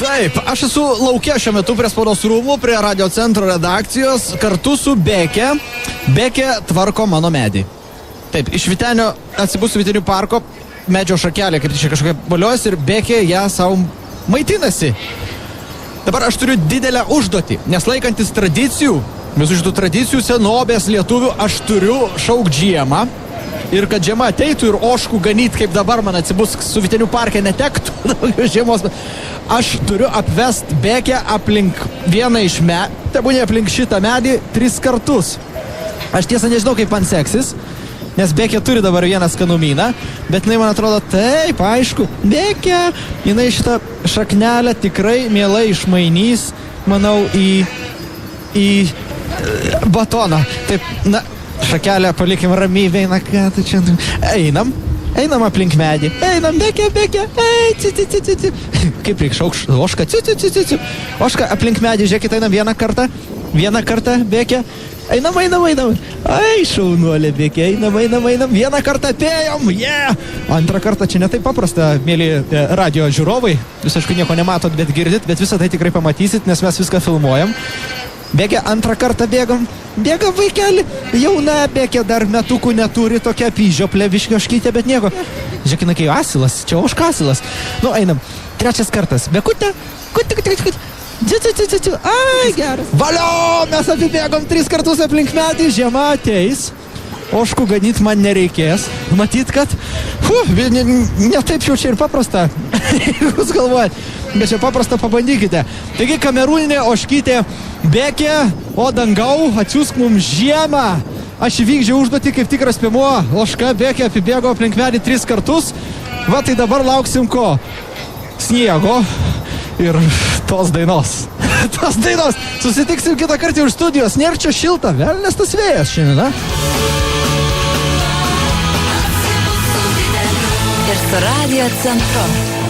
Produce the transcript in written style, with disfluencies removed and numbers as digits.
Taip, aš esu lauke šiuo metu prie spaudos rūmų, prie Radio Centro redakcijos, kartu su Bekė. Bekė tvarko mano medį. Taip, iš Vytenio atsibus Vytenių parko, medžio šakelė, kaip čia kažkokia balios, ir Bekė ją savo maitinasi. Dabar aš turiu didelę užduotį, nes laikantis tradicijų, visų šitų tradicijų senovės lietuvių, aš turiu šaukt žiemą. Ir kad žiema ateitų ir ožkų ganyt, kaip dabar man atsibus su Vytenių parke netektų daugiau žiemos. Aš turiu apvest Bekę aplink vieną iš tebūnė aplink šitą medį 3 kartus. Aš tiesą nežinau, kaip man seksis, nes Bekė turi dabar vieną skanumyną, bet jinai man atrodo taip, aišku, Bekė, jinai šitą šaknelę tikrai mielai išmainys, manau, į batoną. Taip, na, šakelę palikim ramiai, eina, ką tu čia... Einam aplink medį. Einam, Bekė, kaip reik šaukš, ožka, ožka aplink medį, žiūrėkit, einam vieną kartą, Bekė. Einam. Ai, šaunuolė, Bekė, einam, vieną kartą atėjom, Antrą kartą čia ne taip paprasta, mėly radio žiūrovai, jūs aišku nieko nematot, bet girdit, bet visą tai tikrai pamatysit, nes mes viską filmuojam. Bekė, antrą kartą bėgam vaikelį, jauna Bekė, dar metukų neturi, tokia apyžioplė viškioškytė, bet nieko. Žiūrėkina, kai asilas, čia ožka asilas. Nu, einam, 3 kartas, Bekutė, ai, geras. Valio, mes apibėgom 3 kartus aplink medį, žiema ateis, ožkų ganyt man nereikės. Matyt, kad, ne taip jau čia ir paprasta, jūs galvojat, bet čia paprasta, pabandykite. Taigi, kamerūninė ožkytė Bekė, o dangau, atsiųsk mums žiemą. Aš įvykdžiau užduotį kaip tikras piemuo, ožka Bekė apibėgo aplink medį 3 kartus. Va, tai dabar lauksim ko? Sniego ir tos dainos. Susitiksim kitą kartą už studijos. Nėra čia šilta, velnias tas vėjas šiandien, na? Ir su Radio Centru.